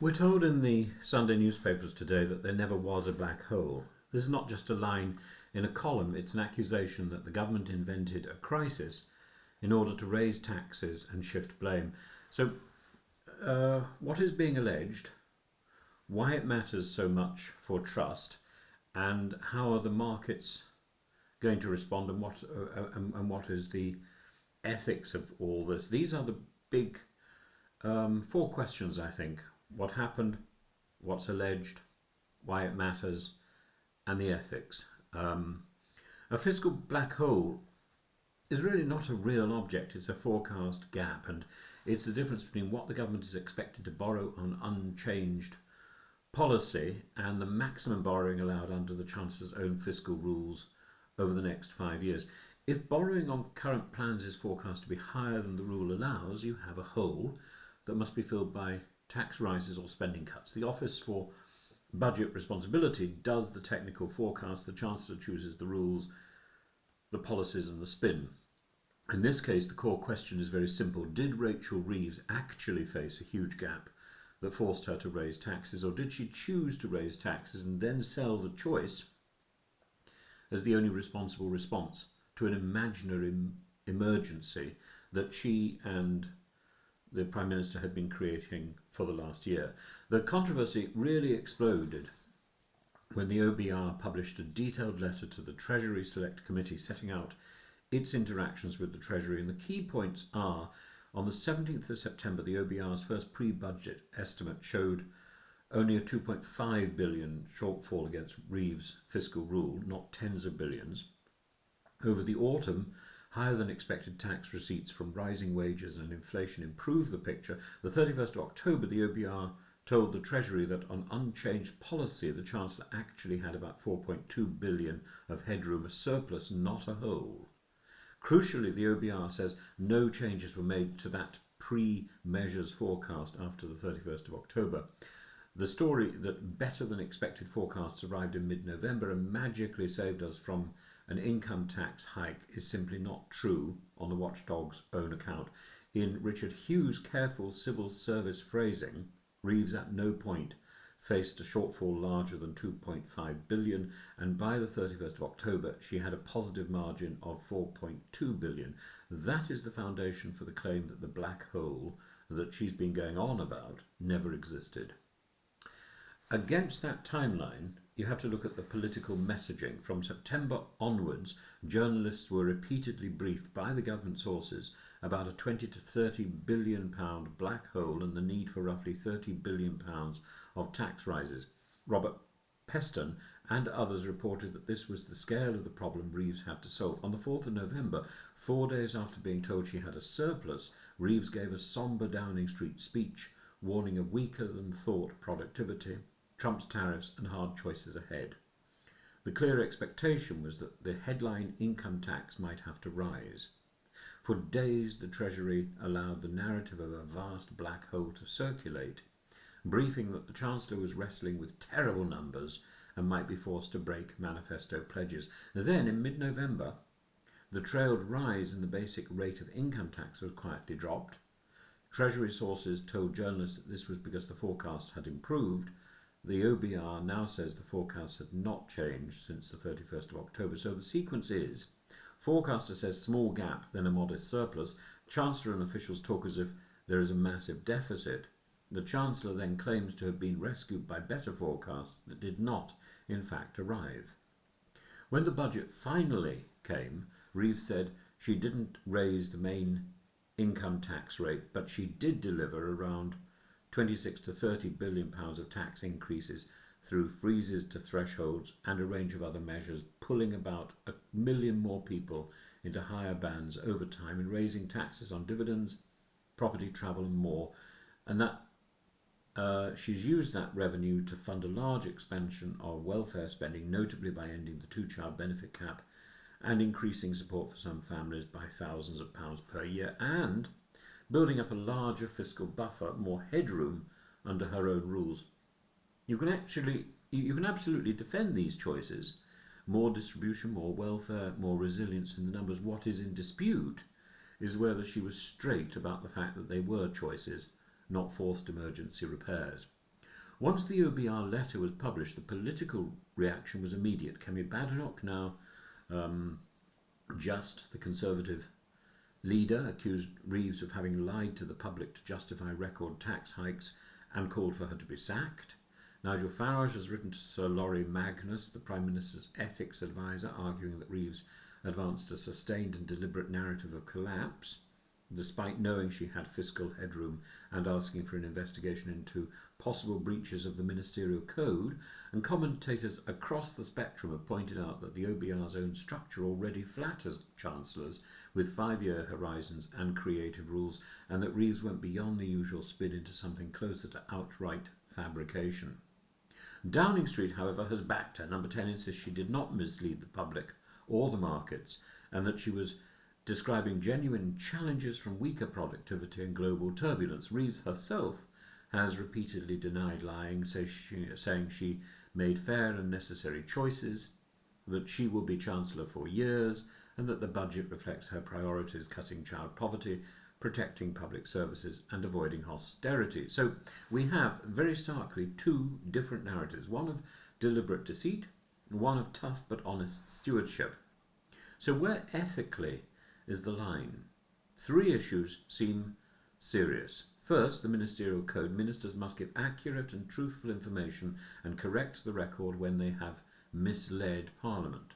We're told in the Sunday newspapers today that there never was a black hole. This is not just a line in a column, it's an accusation that the government invented a crisis in order to raise taxes and shift blame. So, what is being alleged, why it matters so much for trust, and how are the markets going to respond, and what is the ethics of all this? These are the big four questions, I think. What happened, what's alleged, why it matters, and the ethics. A fiscal black hole is really not a real object, it's a forecast gap, and it's the difference between what the government is expected to borrow on unchanged policy and the maximum borrowing allowed under the Chancellor's own fiscal rules over the next 5 years. If borrowing on current plans is forecast to be higher than the rule allows, you have a hole that must be filled by tax rises or spending cuts. The Office for Budget Responsibility does the technical forecast, the Chancellor chooses the rules, the policies and the spin. In this case, the core question is very simple. Did Rachel Reeves actually face a huge gap that forced her to raise taxes, or did she choose to raise taxes and then sell the choice as the only responsible response to an imaginary emergency that she and the Prime Minister had been creating for the last year? The controversy really exploded when the OBR published a detailed letter to the Treasury Select Committee setting out its interactions with the Treasury, and the key points are: on the 17th of September, the OBR's first pre-budget estimate showed only a 2.5 billion shortfall against Reeves' fiscal rule, not tens of billions. Over the autumn, higher than expected tax receipts from rising wages and inflation improved the picture. The 31st of October, the OBR told the Treasury that on unchanged policy, the Chancellor actually had about 4.2 billion of headroom, a surplus, not a hole. Crucially, the OBR says no changes were made to that pre-measures forecast after the 31st of October. The story that better than expected forecasts arrived in mid-November and magically saved us from an income tax hike is simply not true on the watchdog's own account. In Richard Hughes' careful civil service phrasing, Reeves at no point faced a shortfall larger than 2.5 billion, and by the 31st of October she had a positive margin of 4.2 billion. That is the foundation for the claim that the black hole that she's been going on about never existed. Against that timeline, you have to look at the political messaging. From September onwards, journalists were repeatedly briefed by the government sources about a 20 to 30 billion pound black hole and the need for roughly 30 billion pounds of tax rises. Robert Peston and others reported that this was the scale of the problem Reeves had to solve. On the 4th of November, 4 days after being told she had a surplus, Reeves gave a sombre Downing Street speech warning of weaker than thought productivity, Trump's tariffs and hard choices ahead. The clear expectation was that the headline income tax might have to rise. For days the Treasury allowed the narrative of a vast black hole to circulate, briefing that the Chancellor was wrestling with terrible numbers and might be forced to break manifesto pledges. Then in mid-November, the trailed rise in the basic rate of income tax was quietly dropped. Treasury sources told journalists that this was because the forecasts had improved. The OBR now says the forecasts had not changed since the 31st of October. So the sequence is: forecaster says small gap, then a modest surplus. Chancellor and officials talk as if there is a massive deficit. The Chancellor then claims to have been rescued by better forecasts that did not, in fact, arrive. When the budget finally came, Reeves said she didn't raise the main income tax rate, but she did deliver around 26 to 30 billion pounds of tax increases through freezes to thresholds and a range of other measures, pulling about 1 million more people into higher bands over time and raising taxes on dividends, property, travel and more. And that she's used that revenue to fund a large expansion of welfare spending, notably by ending the two-child benefit cap and increasing support for some families by thousands of pounds per year, and building up a larger fiscal buffer, more headroom under her own rules. You can absolutely defend these choices. More distribution, more welfare, more resilience in the numbers. What is in dispute is whether she was straight about the fact that they were choices, not forced emergency repairs. Once the OBR letter was published, the political reaction was immediate. Kemi Badenoch, now just the Conservative leader, accused Reeves of having lied to the public to justify record tax hikes and called for her to be sacked. Nigel Farage has written to Sir Laurie Magnus, the Prime Minister's ethics advisor, arguing that Reeves advanced a sustained and deliberate narrative of collapse, despite knowing she had fiscal headroom, and asking for an investigation into possible breaches of the ministerial code. And commentators across the spectrum have pointed out that the OBR's own structure already flatters chancellors with 5-year horizons and creative rules, and that Reeves went beyond the usual spin into something closer to outright fabrication. Downing Street, however, has backed her. Number 10 insists she did not mislead the public or the markets, and that she was describing genuine challenges from weaker productivity and global turbulence. Reeves herself has repeatedly denied lying, saying she made fair and necessary choices, that she will be Chancellor for years, and that the budget reflects her priorities: cutting child poverty, protecting public services, and avoiding austerity. So we have, very starkly, two different narratives, one of deliberate deceit, one of tough but honest stewardship. So where ethically is the line? 3 issues seem serious. First, the ministerial code. Ministers must give accurate and truthful information and correct the record when they have misled Parliament.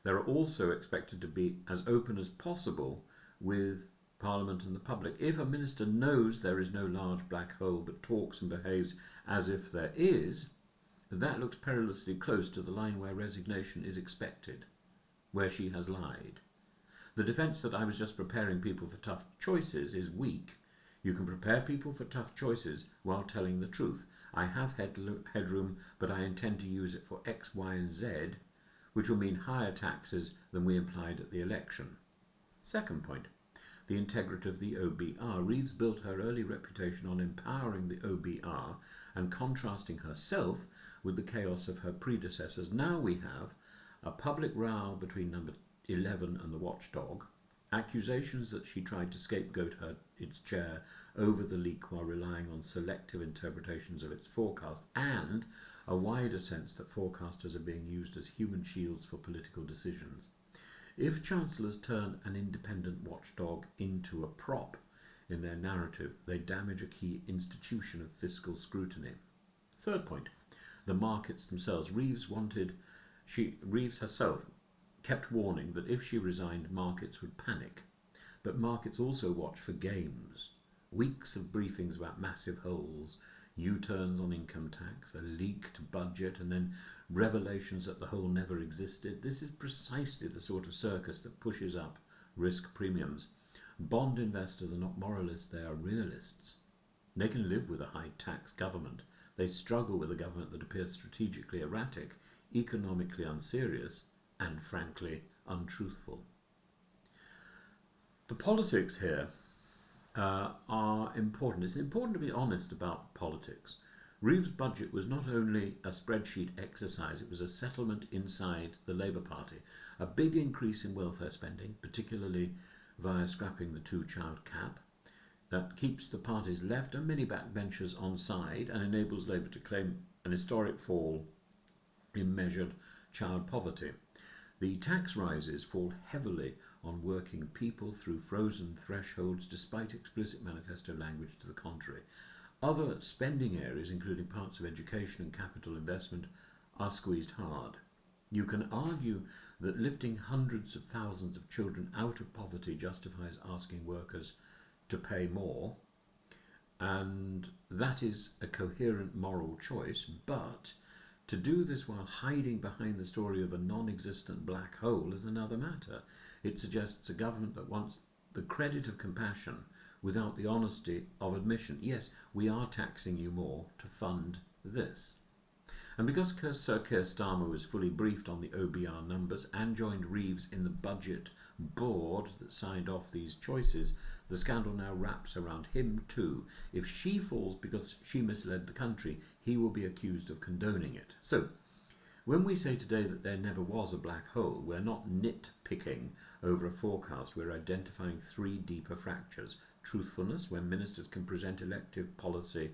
They are also expected to be as open as possible with Parliament and the public. If a minister knows there is no large black hole but talks and behaves as if there is, that looks perilously close to the line where resignation is expected, where she has lied. The defence that I was just preparing people for tough choices is weak. You can prepare people for tough choices while telling the truth. I have headroom, but I intend to use it for X, Y, and Z, which will mean higher taxes than we implied at the election. Second point, the integrity of the OBR. Reeves built her early reputation on empowering the OBR and contrasting herself with the chaos of her predecessors. Now we have a public row between number 11 and the watchdog, accusations that she tried to scapegoat its chair over the leak while relying on selective interpretations of its forecast, and a wider sense that forecasters are being used as human shields for political decisions. If chancellors turn an independent watchdog into a prop in their narrative, they damage a key institution of fiscal scrutiny. Third point, the markets themselves. Reeves herself kept warning that if she resigned, markets would panic. But markets also watch for games. Weeks of briefings about massive holes, U-turns on income tax, a leaked budget, and then revelations that the hole never existed. This is precisely the sort of circus that pushes up risk premiums. Bond investors are not moralists, they are realists. They can live with a high-tax government. They struggle with a government that appears strategically erratic, economically unserious, and frankly untruthful. The politics here are important. It's important to be honest about politics. Reeves' budget was not only a spreadsheet exercise, it was a settlement inside the Labour Party. A big increase in welfare spending, particularly via scrapping the 2-child cap, that keeps the party's left and many backbenchers on side and enables Labour to claim an historic fall in measured child poverty. The tax rises fall heavily on working people through frozen thresholds, despite explicit manifesto language to the contrary. Other spending areas, including parts of education and capital investment, are squeezed hard. You can argue that lifting hundreds of thousands of children out of poverty justifies asking workers to pay more, and that is a coherent moral choice, but to do this while hiding behind the story of a non-existent black hole is another matter. It suggests a government that wants the credit of compassion without the honesty of admission. Yes, we are taxing you more to fund this. And because Sir Keir Starmer was fully briefed on the OBR numbers and joined Reeves in the budget board that signed off these choices, the scandal now wraps around him too. If she falls because she misled the country, he will be accused of condoning it. So, when we say today that there never was a black hole, we're not nitpicking over a forecast, we're identifying 3 deeper fractures. Truthfulness, when ministers can present elective policy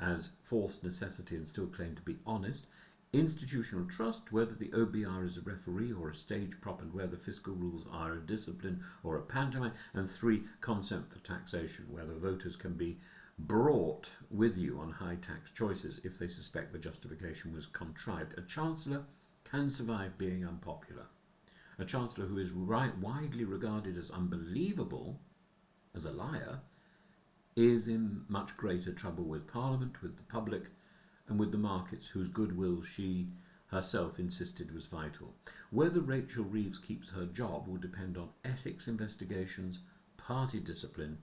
as forced necessity and still claim to be honest. Institutional trust, whether the OBR is a referee or a stage prop, and whether fiscal rules are a discipline or a pantomime. And 3, consent for taxation, whether voters can be brought with you on high tax choices if they suspect the justification was contrived. A chancellor can survive being unpopular. A chancellor who is widely regarded as unbelievable, as a liar, is in much greater trouble with Parliament, with the public, and with the markets, whose goodwill she herself insisted was vital. Whether Rachel Reeves keeps her job will depend on ethics investigations, party discipline,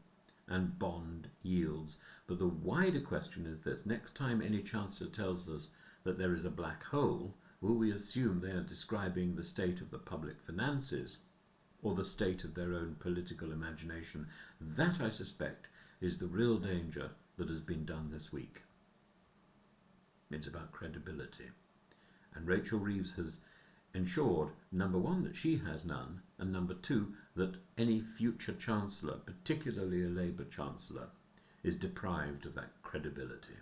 and bond yields. But the wider question is this: next time any chancellor tells us that there is a black hole, will we assume they are describing the state of the public finances or the state of their own political imagination? That, I suspect, is the real danger that has been done this week. It's about credibility. And Rachel Reeves has ensured, number 1, that she has none, and number 2, that any future chancellor, particularly a Labour chancellor, is deprived of that credibility.